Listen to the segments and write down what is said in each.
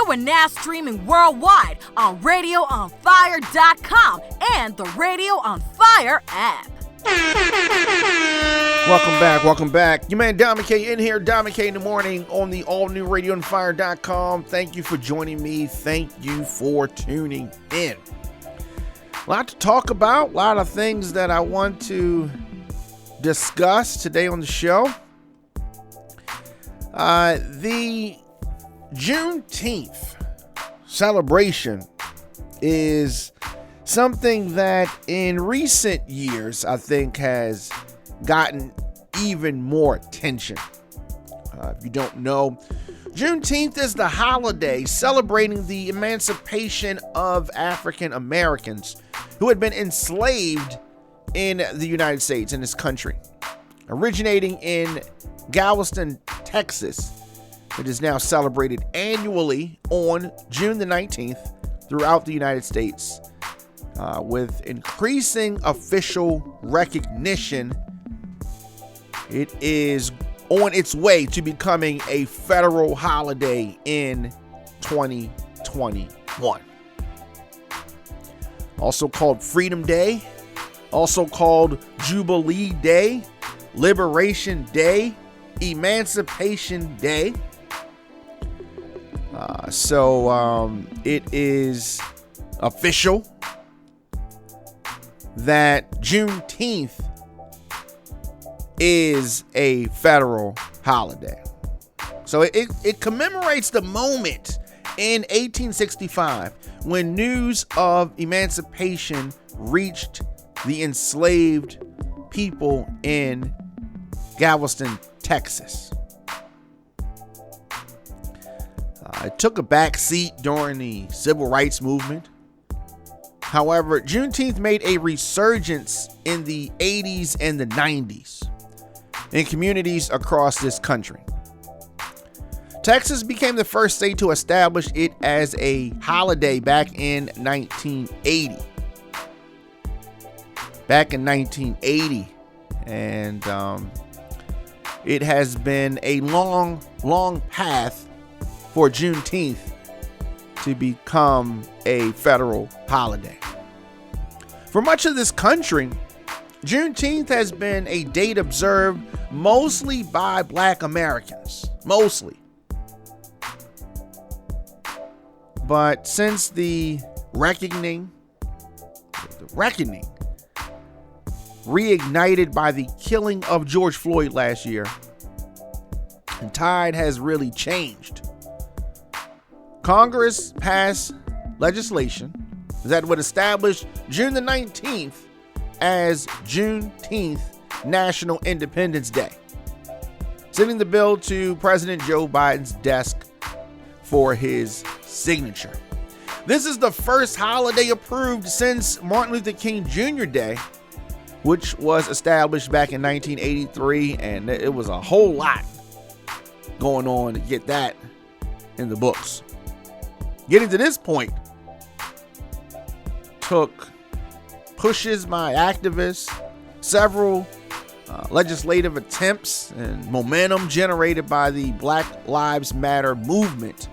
we're now streaming worldwide on RadioOnFire.com and the Radio on Fire app. Welcome back. Your man Dominic K in here, Dominic K in the morning on the all-new RadioOnFire.com. Thank you for joining me. Thank you for tuning in. A lot to talk about, a lot of things that I want to discuss today on the show. The Juneteenth celebration is something that in recent years I think has gotten even more attention. If you don't know, Juneteenth is the holiday celebrating the emancipation of African Americans who had been enslaved in the United States, in this country. Originating in Galveston, Texas, it is now celebrated annually on June the 19th throughout the United States, with increasing official recognition. It is on its way to becoming a federal holiday in 2021. Also called Freedom Day, also called Jubilee Day, Liberation Day, Emancipation Day. It is official that Juneteenth is a federal holiday. So it commemorates the moment in 1865 when news of emancipation reached the enslaved people in Galveston, Texas. It took a back seat during the civil rights movement. However, Juneteenth made a resurgence in the 80s and the 90s in communities across this country. Texas became the first state to establish it as a holiday back in 1980. And it has been a long path for Juneteenth to become a federal holiday. For much of this country, Juneteenth has been a date observed mostly by Black Americans. Mostly. But since the reckoning reignited by the killing of George Floyd last year, the tide has really changed. Congress passed legislation that would establish June the 19th as Juneteenth National Independence Day, sending the bill to President Joe Biden's desk for his signature. This is the first holiday approved since Martin Luther King Jr. Day, which was established back in 1983, and it was a whole lot going on to get that in the books. Getting to this point took pushes by activists, several legislative attempts, and momentum generated by the Black Lives Matter movement.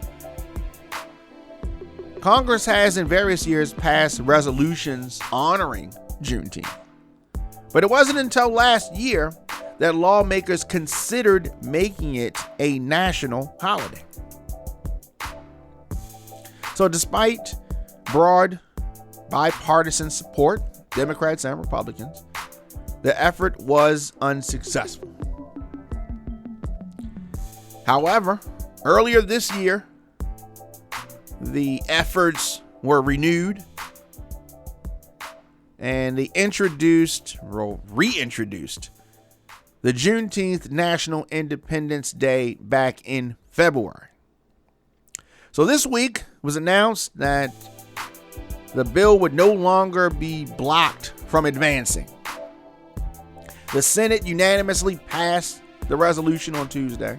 Congress has in various years passed resolutions honoring Juneteenth. But it wasn't until last year that lawmakers considered making it a national holiday. So despite broad bipartisan support, Democrats and Republicans, the effort was unsuccessful. However, earlier this year, the efforts were renewed, and they reintroduced the Juneteenth National Independence Day back in February. So this week was announced that the bill would no longer be blocked from advancing. The Senate unanimously passed the resolution on Tuesday.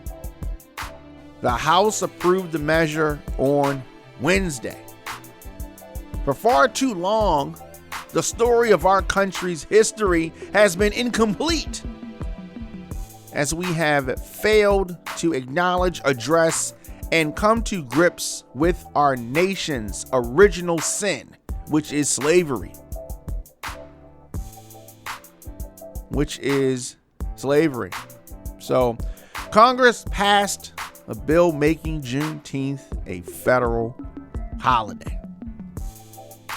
The House approved the measure on Wednesday. For far too long, the story of our country's history has been incomplete, as we have failed to acknowledge, address, and come to grips with our nation's original sin, which is slavery. So Congress passed a bill making Juneteenth a federal holiday.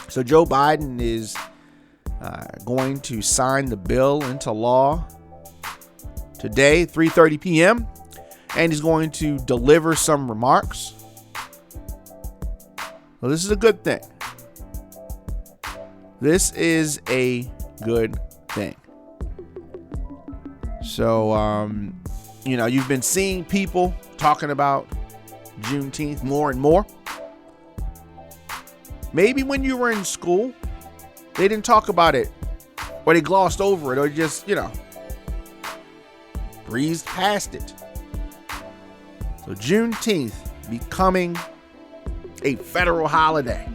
So Joe Biden is going to sign the bill into law today, 3:30 p.m., and he's going to deliver some remarks. Well, this is a good thing. This is a good thing. So, you've been seeing people talking about Juneteenth more and more. Maybe when you were in school, they didn't talk about it, or they glossed over it, or just, breezed past it. So Juneteenth becoming a federal holiday.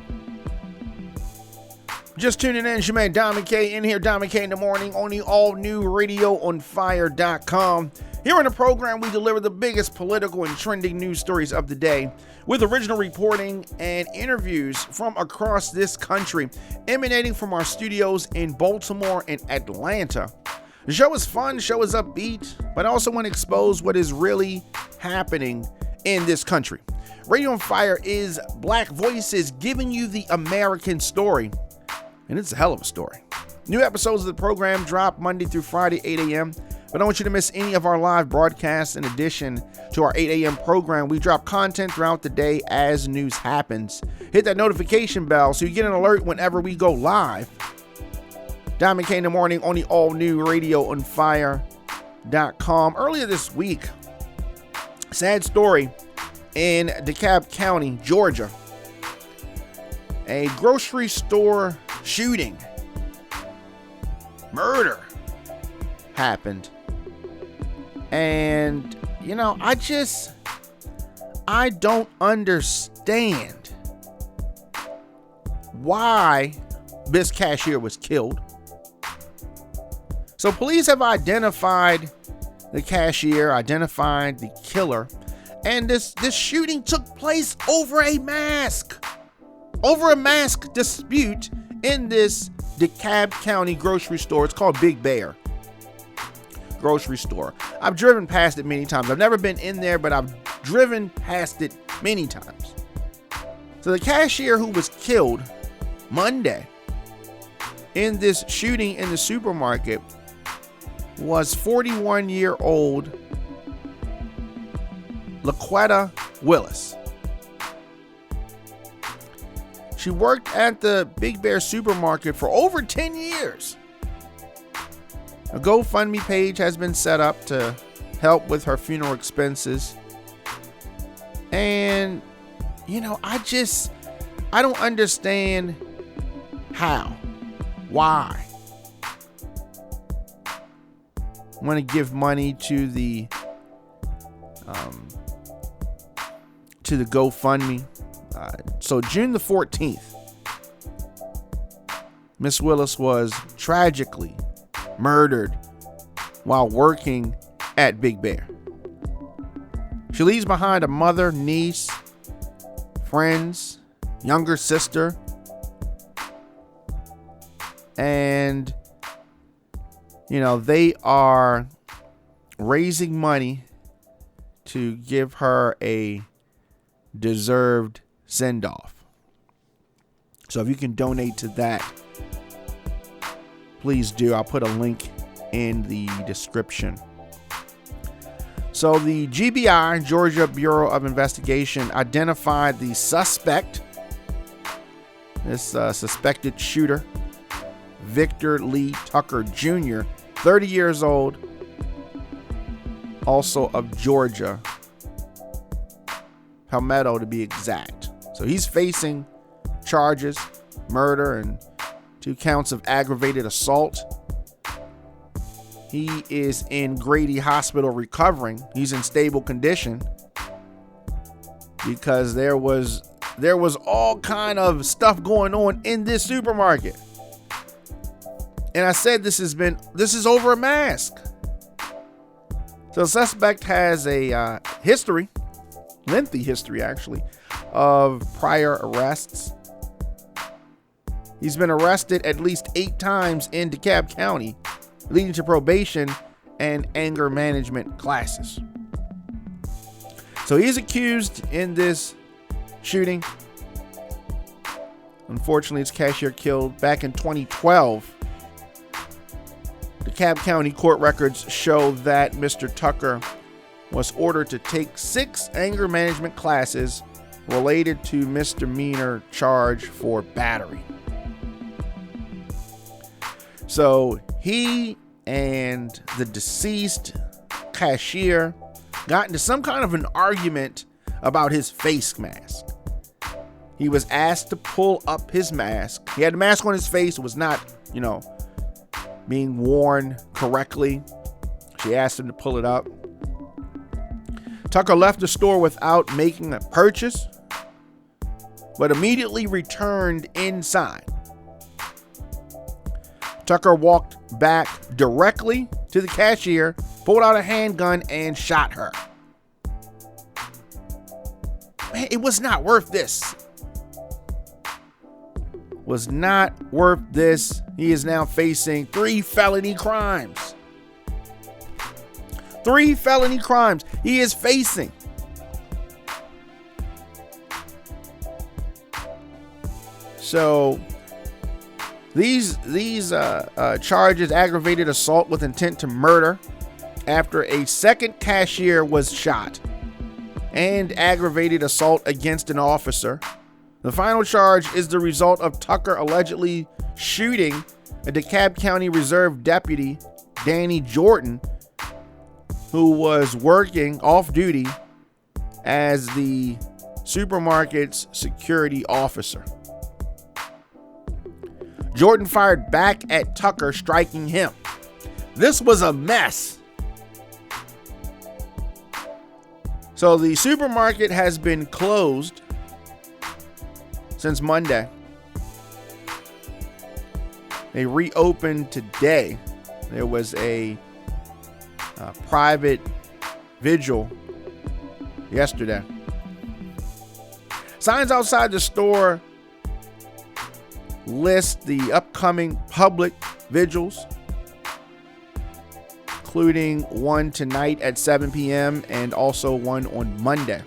Just tuning in, it's your man Dom McKay in here, Dom McKay in the morning on the all-new radioonfire.com. Here on the program, we deliver the biggest political and trending news stories of the day with original reporting and interviews from across this country, emanating from our studios in Baltimore and Atlanta. The show is fun, the show is upbeat, but I also want to expose what is really happening in this country. Radio on Fire is Black voices giving you the American story, and it's a hell of a story. New episodes of the program drop Monday through Friday, 8 a.m., but I don't want you to miss any of our live broadcasts. In addition to our 8 a.m. program, we drop content throughout the day as news happens. Hit that notification bell so you get an alert whenever we go live. Dom McKay in the morning on the all-new radioonfire.com. Earlier this week, sad story in DeKalb County, Georgia. A grocery store shooting, murder happened. And, I don't understand why this cashier was killed. So police have identified the cashier, identified the killer, and this shooting took place over a mask dispute in this DeKalb County grocery store. It's called Big Bear grocery store. I've driven past it many times. I've never been in there, but I've driven past it many times. So the cashier who was killed Monday in this shooting in the supermarket was 41-year-old LaQuetta Willis. She worked at the Big Bear supermarket for over 10 years. A GoFundMe page has been set up to help with her funeral expenses. And, I don't understand how, why. I want to give money to the GoFundMe. So June the 14th, Miss Willis was tragically murdered while working at Big Bear. She leaves behind a mother, niece, friends, younger sister, and they are raising money to give her a deserved send-off. So if you can donate to that, please do. I'll put a link in the description. So the GBI, Georgia Bureau of Investigation, identified the suspect, this suspected shooter, Victor Lee Tucker Jr., 30 years old, also of Georgia, Palmetto to be exact. So he's facing charges, murder, and 2 counts of aggravated assault. He is in Grady Hospital recovering. He's in stable condition because there was all kind of stuff going on in this supermarket. And I said this is over a mask. So the suspect has a history lengthy history, actually, of prior arrests. He's been arrested at least 8 times in DeKalb County, leading to probation and anger management classes. So he is accused in this shooting. Unfortunately, his cashier killed back in 2012. DeKalb County court records show that Mr. Tucker was ordered to take 6 anger management classes related to misdemeanor charge for battery. So he and the deceased cashier got into some kind of an argument about his face mask. He was asked to pull up his mask. He had the mask on his face. It was not, being worn correctly. She asked him to pull it up. Tucker left the store without making a purchase, but immediately returned inside. Tucker walked back directly to the cashier, pulled out a handgun, and shot her. Man, it was not worth this. Was not worth this. He is now facing 3 felony crimes. 3 felony crimes he is facing. So these charges: aggravated assault with intent to murder after a second cashier was shot, and aggravated assault against an officer. The final charge is the result of Tucker allegedly shooting a DeKalb County Reserve deputy, Danny Jordan, who was working off duty as the supermarket's security officer. Jordan fired back at Tucker, striking him. This was a mess. So the supermarket has been closed since Monday. They reopened today. There was a private vigil yesterday. Signs outside the store list the upcoming public vigils, including one tonight at 7 p.m. and also one on Monday.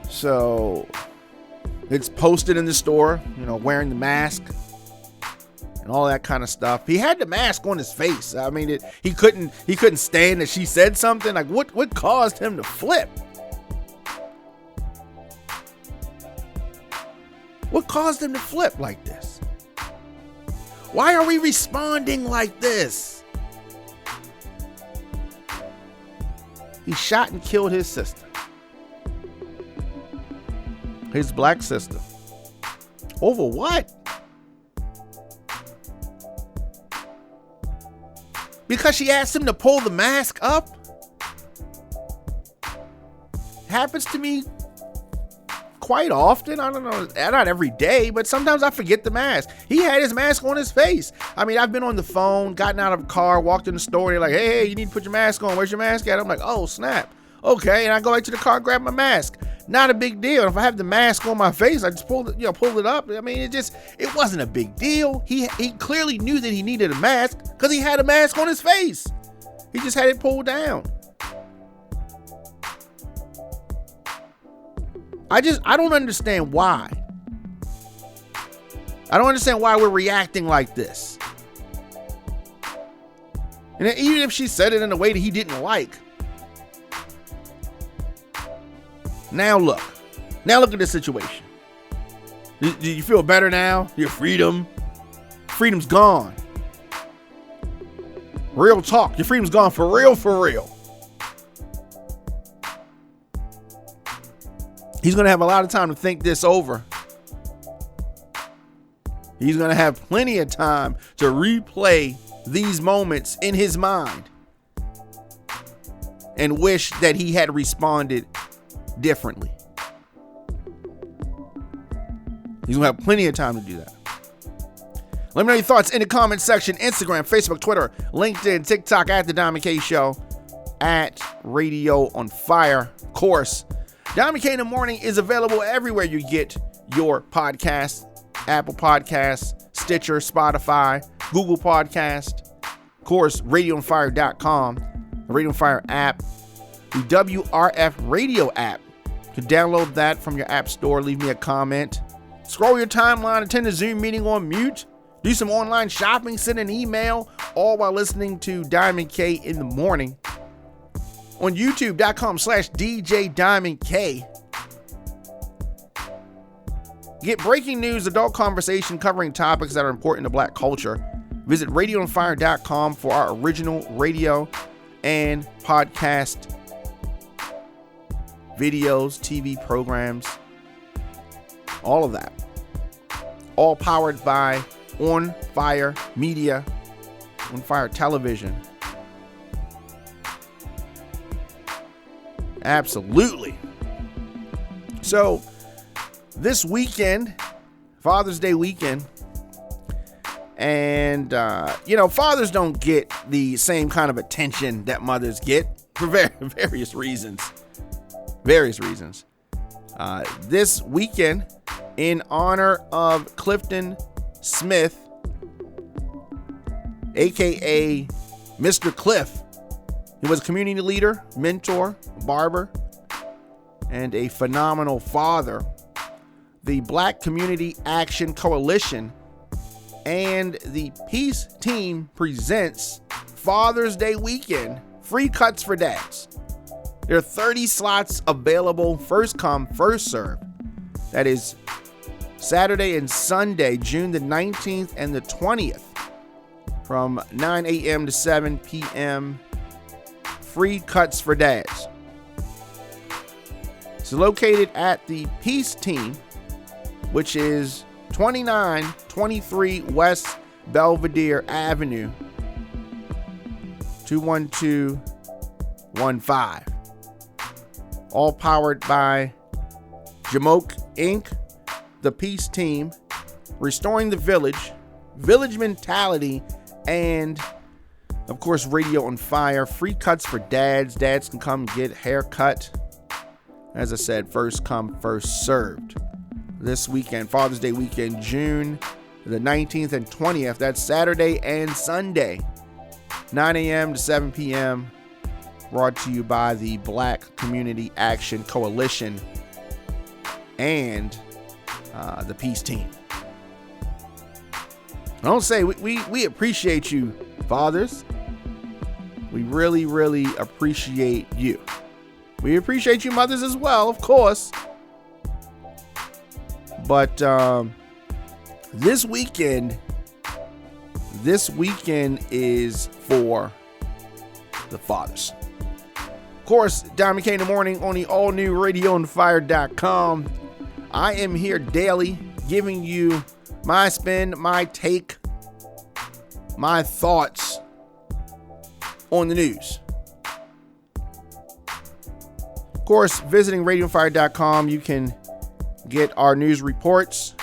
So it's posted in the store, wearing the mask and all that kind of stuff. He had the mask on his face. I mean, he couldn't stand that she said something. Like, what caused him to flip? What caused him to flip like this? Why are we responding like this? He shot and killed his sister. His black sister. Over what? Because she asked him to pull the mask up? Happens to me quite often. I don't know, not every day, but sometimes I forget the mask. He had his mask on his face. I mean, I've been on the phone, gotten out of a car, walked in the store, and they're like, hey, you need to put your mask on. Where's your mask at? I'm like, oh, snap. Okay, and I go back to the car, grab my mask. Not a big deal. If I have the mask on my face, I just pulled it up. I mean, it wasn't a big deal. He clearly knew that he needed a mask because he had a mask on his face. He just had it pulled down. I don't understand why. I don't understand why we're reacting like this. And even if she said it in a way that he didn't like. Now look at this situation. Do you feel better now? Your freedom's gone. Real talk. Your freedom's gone for real, for real. He's going to have a lot of time to think this over. He's going to have plenty of time to replay these moments in his mind and wish that he had responded differently. He's going to have plenty of time to do that. Let me know your thoughts in the comment section. Instagram, Facebook, Twitter, LinkedIn, TikTok at The Diamond K Show. at Radio on Fire. Of course, Diamond K in the Morning is available everywhere you get your podcasts: Apple Podcasts, Stitcher, Spotify, Google Podcast. Of course, radioonfire.com, the Radio on Fire app, the WRF Radio app. You can download that from your app store. Leave me a comment. Scroll your timeline, attend a Zoom meeting on mute, do some online shopping, send an email, all while listening to Diamond K in the Morning on youtube.com/DJ Diamond K. Get breaking news, adult conversation covering topics that are important to Black culture. Visit radioonfire.com for our original radio and podcast videos, TV programs, all of that. All powered by On Fire Media, On Fire Television. Absolutely. So, this weekend, Father's Day weekend, and, fathers don't get the same kind of attention that mothers get for various reasons. This weekend, in honor of Clifton Smith, aka Mr. Cliff. He was a community leader, mentor, barber, and a phenomenal father. The Black Community Action Coalition and the Peace Team presents Father's Day weekend free cuts for dads. There are 30 slots available, first come, first serve. That is Saturday and Sunday, June the 19th and the 20th, from 9 a.m. to 7 p.m. Free cuts for dads. It's located at the Peace Team, which is 2923 West Belvedere Avenue, 21215. All powered by Jamoke Inc., the Peace Team, Restoring the Village, Village Mentality, and of course Radio on Fire. Free cuts for dads. Dads can come get haircut. As I said, first come, first served. This weekend, Father's Day weekend, June the 19th and 20th. That's Saturday and Sunday, 9 a.m. to 7 p.m. Brought to you by the Black Community Action Coalition and the Peace Team. I don't say we appreciate you, fathers. We really, really appreciate you. We appreciate you, mothers, as well, of course. But this weekend is for the fathers. Of course, Diamond K in the Morning on the all-new radioonfire.com. I am here daily giving you my spin, my take, my thoughts on the news. Of course, visiting radioonfire.com, you can get our news reports,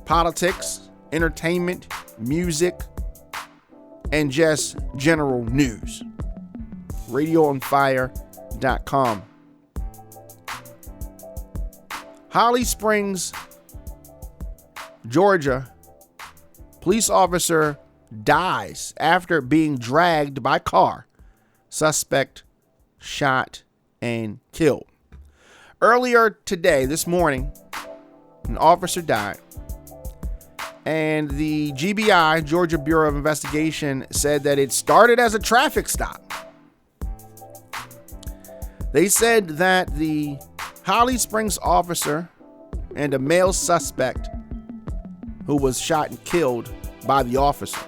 politics, entertainment, music, and just general news. radioonfire.com. Holly Springs, Georgia, police officer dies after being dragged by car. Suspect shot and killed. Earlier today, this morning, an officer died. And the GBI, Georgia Bureau of Investigation, said that it started as a traffic stop. They said that the Holly Springs officer and a male suspect who was shot and killed by the officer.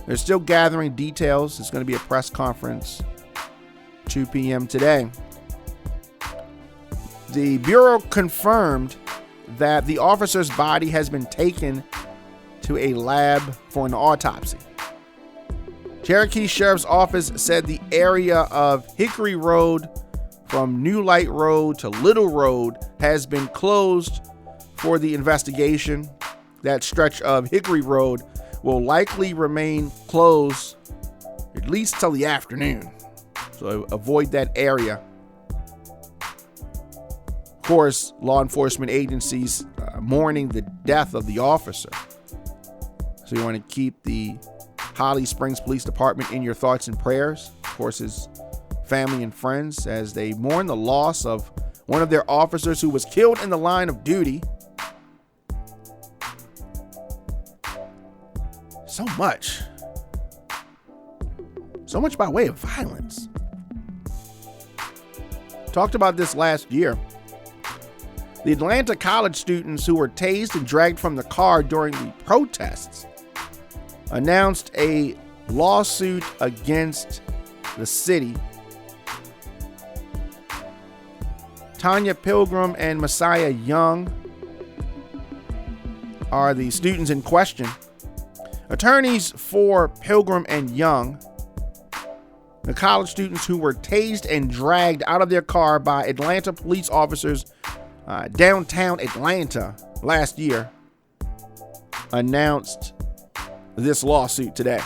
They're still gathering details. It's going to be a press conference 2 p.m. today. The Bureau confirmed that the officer's body has been taken to a lab for an autopsy. Cherokee Sheriff's Office said the area of Hickory Road from New Light Road to Little Road has been closed for the investigation. That stretch of Hickory Road will likely remain closed, at at least till the afternoon. So avoid that area. Of course, law enforcement agencies mourning the death of the officer. So you want to keep the Holly Springs Police Department in your thoughts and prayers. Of course, his family and friends as they mourn the loss of one of their officers who was killed in the line of duty. So much by way of violence. Talked about this last year. The Atlanta college students who were tased and dragged from the car during the protests announced a lawsuit against the city. Tanya Pilgrim and Messiah Young are the students in question. Attorneys for Pilgrim and Young, the college students who were tased and dragged out of their car by Atlanta police officers downtown Atlanta last year, announced this lawsuit today.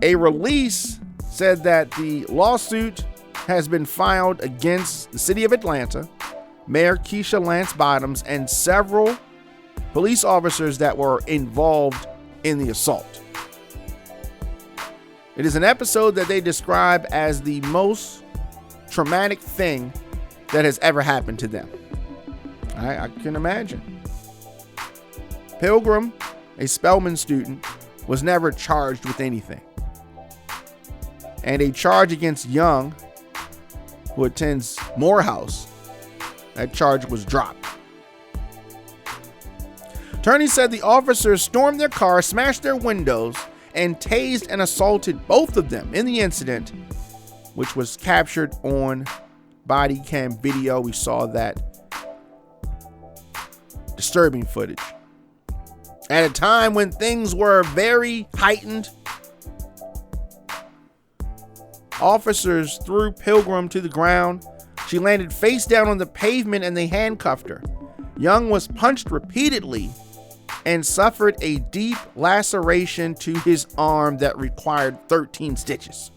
A release said that the lawsuit has been filed against the city of Atlanta, Mayor Keisha Lance Bottoms, and several police officers that were involved in the assault. It is an episode that they describe as the most traumatic thing that has ever happened to them. I can imagine. Pilgrim, a Spelman student, was never charged with anything. And a charge against Young, who attends Morehouse, that charge was dropped. Attorneys said the officers stormed their car, smashed their windows, and tased and assaulted both of them in the incident, which was captured on body cam video. We saw that disturbing footage. At a time when things were very heightened, officers threw Pilgrim to the ground. She landed face down on the pavement and they handcuffed her. Young was punched repeatedly and suffered a deep laceration to his arm that required 13 stitches.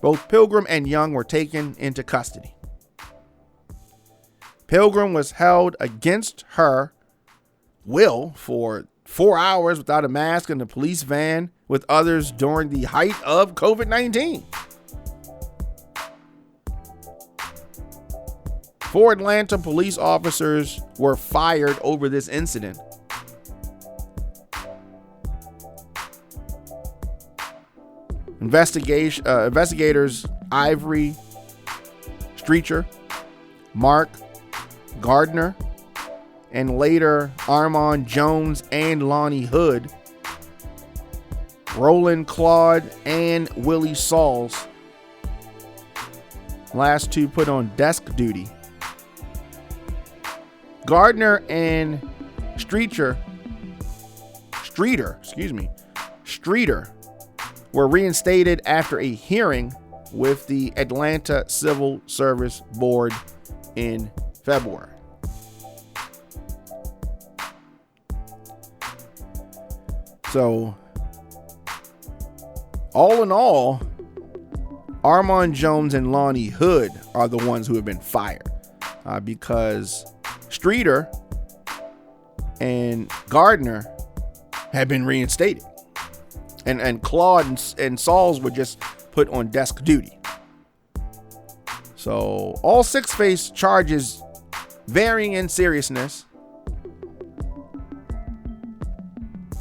Both Pilgrim and Young were taken into custody. Pilgrim was held against her will for 4 hours without a mask in the police van with others during the height of COVID-19. 4 Atlanta police officers were fired over this incident. Investigators Ivory Streeter, Mark Gardner, and later Armand Jones and Lonnie Hood, Roland Claude and Willie Sauls, last 2 put on desk duty. Gardner and Streeter were reinstated after a hearing with the Atlanta Civil Service Board in February. So, all in all, Armand Jones and Lonnie Hood are the ones who have been fired because Streeter and Gardner have been reinstated. And Claude and Sauls were just put on desk duty. So all 6 face charges varying in seriousness.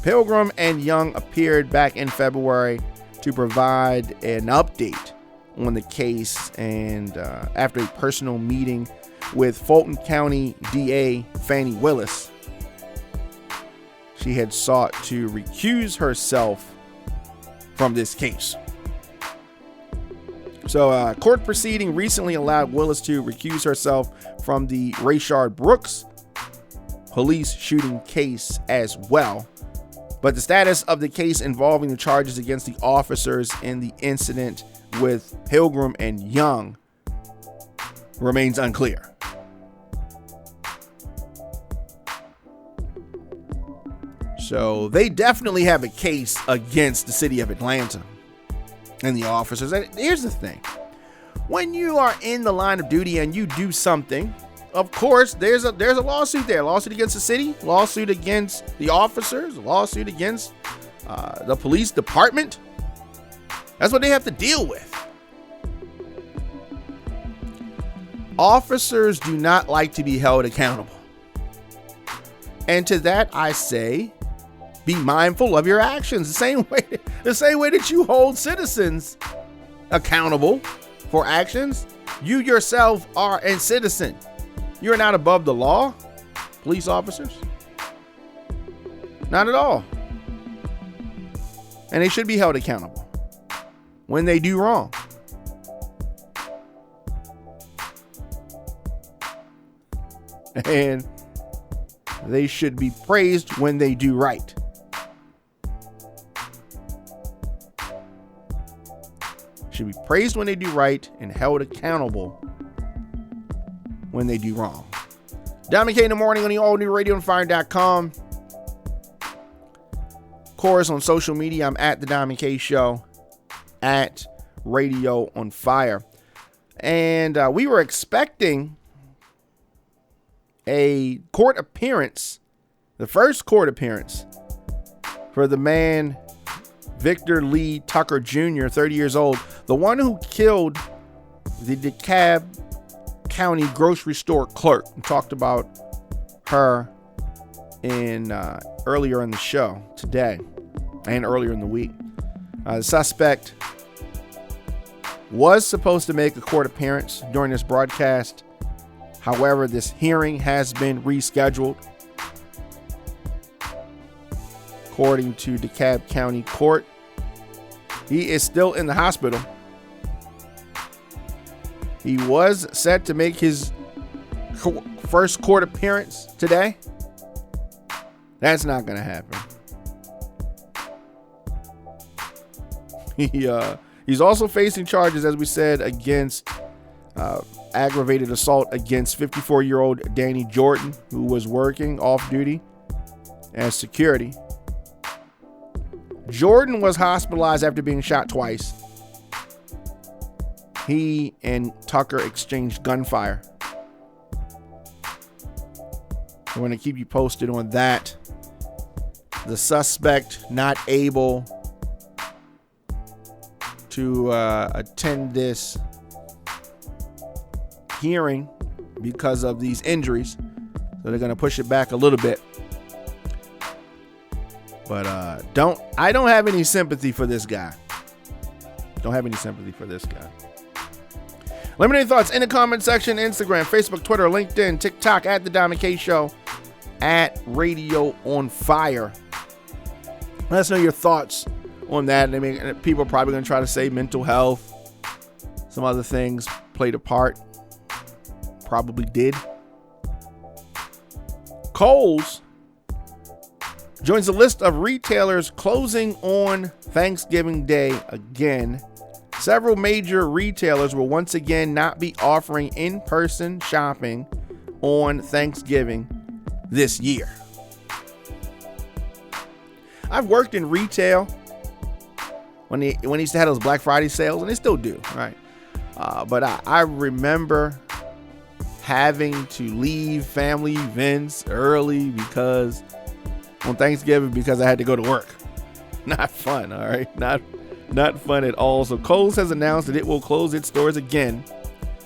Pilgrim and Young appeared back in February to provide an update on the case, and after a personal meeting with Fulton County DA Fannie Willis, she had sought to recuse herself from this case. So a court proceeding recently allowed Willis to recuse herself from the Rayshard Brooks police shooting case as well. But the status of the case involving the charges against the officers in the incident with Pilgrim and Young remains So they definitely have a case against the city of Atlanta and the officers. And here's the thing. When you are in the line of duty and you do something, of course, there's a lawsuit there. Lawsuit against the city, lawsuit against the officers, lawsuit against the police department. That's what they have to deal with. Officers do not like to be held accountable. And to that I say, be mindful of your actions. The same way that you hold citizens accountable for actions, you yourself are a citizen. You're not above the law, police officers. Not at all. And they should be held accountable when they do wrong. And they should be praised when they do right. Should be praised when they do right and held accountable when they do wrong. Diamond K in the morning on the all new radioonfire.com. Of course, on social media, I'm at the Diamond K Show, at Radio on Fire. And we were expecting a court appearance, the first court appearance for the man Victor Lee Tucker Jr., 30 years old, the one who killed the DeKalb County grocery store clerk. We talked about her in earlier in the show today and earlier in the week. The suspect was supposed to make a court appearance during this broadcast. However, this hearing has been rescheduled. According to DeKalb County Court, he is still in the hospital. He was set to make his first court appearance today. That's not going to happen. He's also facing charges, as we said, against aggravated assault against 54-year-old Danny Jordan, who was working off duty as security. Jordan was hospitalized after being shot twice. He and Tucker exchanged gunfire. I'm going to keep you posted on that. The suspect not able to attend this hearing because of these injuries, so they're going to push it back a little bit. But I don't have any sympathy for this guy. Don't have any sympathy for this guy. Let me know your thoughts in the comment section. Instagram, Facebook, Twitter, LinkedIn, TikTok, at The Diamond K Show, at Radio on Fire. Let us know your thoughts on that. I mean, people are probably going to try to say mental health, some other things played a part. Probably did. Kohl's joins the list of retailers closing on Thanksgiving Day again. Several major retailers will once again not be offering in-person shopping on Thanksgiving this year. I've worked in retail when they used to have those Black Friday sales, and they still do, right? But I remember having to leave family events early because on Thanksgiving because I had to go to work. Not fun, all right? Not fun at all. So Kohl's has announced that it will close its stores again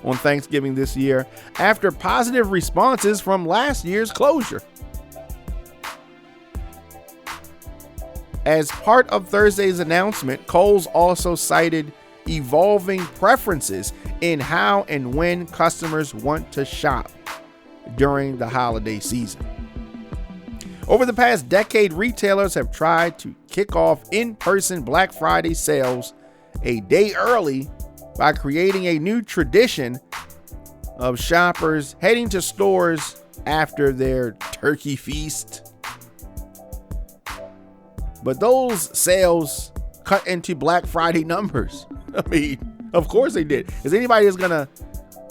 on Thanksgiving this year after positive responses from last year's closure. As part of Thursday's announcement, Kohl's also cited evolving preferences in how and when customers want to shop during the holiday season. Over the past decade, retailers have tried to kick off in-person Black Friday sales a day early by creating a new tradition of shoppers heading to stores after their turkey feast. But those sales cut into Black Friday numbers. I mean, of course they did. Is anybody that's gonna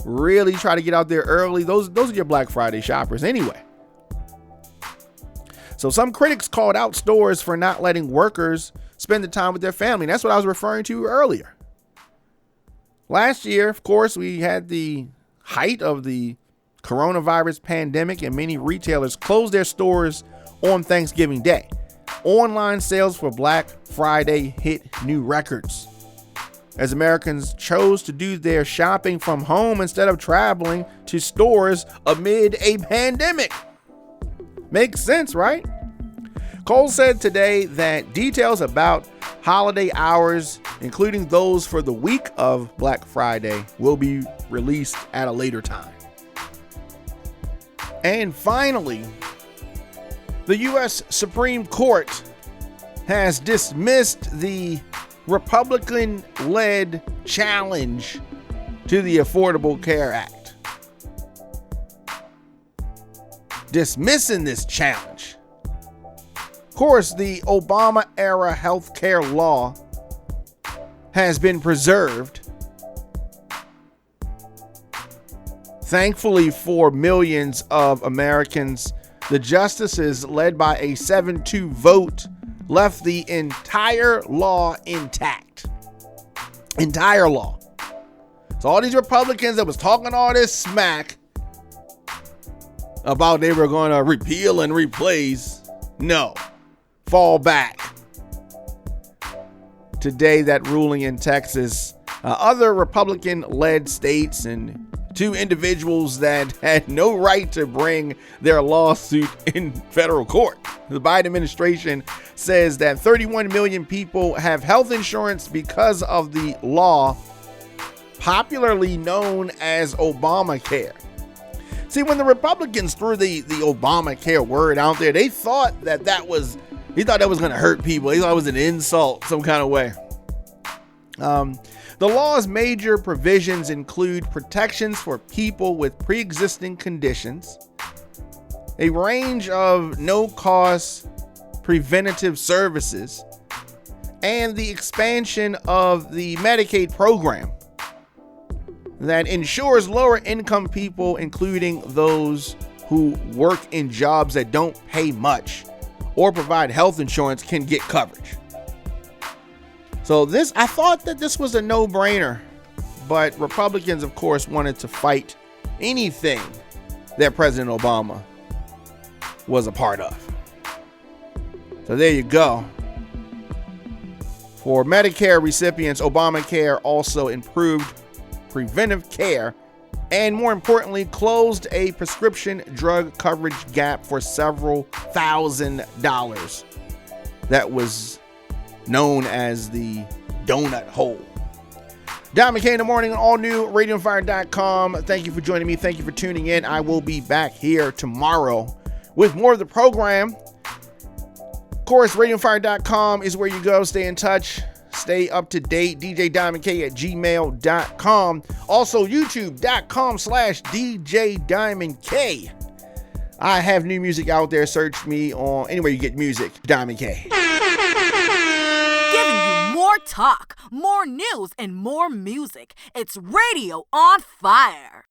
really try to get out there early? Those are your Black Friday shoppers anyway. So some critics called out stores for not letting workers spend the time with their family. And that's what I was referring to earlier. Last year, of course, we had the height of the coronavirus pandemic, and many retailers closed their stores on Thanksgiving Day. Online sales for Black Friday hit new records as Americans chose to do their shopping from home instead of traveling to stores amid a pandemic. Makes sense, right? Cole said today that details about holiday hours, including those for the week of Black Friday, will be released at a later time. And finally, the U.S. Supreme Court has dismissed the Republican-led challenge to the Affordable Care Act. Dismissing this challenge. Of course, the Obama-era health care law has been preserved. Thankfully for millions of Americans, the justices, led by a 7-2 vote, left the entire law intact. Entire law. So all these Republicans that was talking all this smack about they were going to repeal and replace, no, fall back. Today, that ruling in Texas, other Republican-led states, and two individuals that had no right to bring their lawsuit in federal court. The Biden administration says that 31 million people have health insurance because of the law, popularly known as Obamacare. See, when the Republicans threw the Obamacare word out there, they thought that was going to hurt people. They thought it was an insult some kind of way. The law's major provisions include protections for people with pre-existing conditions, a range of no-cost preventative services, and the expansion of the Medicaid program that ensures lower-income people, including those who work in jobs that don't pay much or provide health insurance, can get coverage. So I thought that this was a no-brainer, but Republicans, of course, wanted to fight anything that President Obama was a part of. So there you go. For Medicare recipients, Obamacare also improved preventive care and, more importantly, closed a prescription drug coverage gap for several $1,000s that was known as the donut hole. Don McKay in the morning, all new radioonfire.com. Thank you for joining me. Thank you for tuning in. I will be back here tomorrow with more of the program. Of course, radioonfire.com is where you go. Stay in touch. Stay up to date. DJDiamondK@gmail.com. Also, YouTube.com/DJDiamondK. I have new music out there. Search me on anywhere you get music. Diamond K. Giving you more talk, more news, and more music. It's Radio on Fire.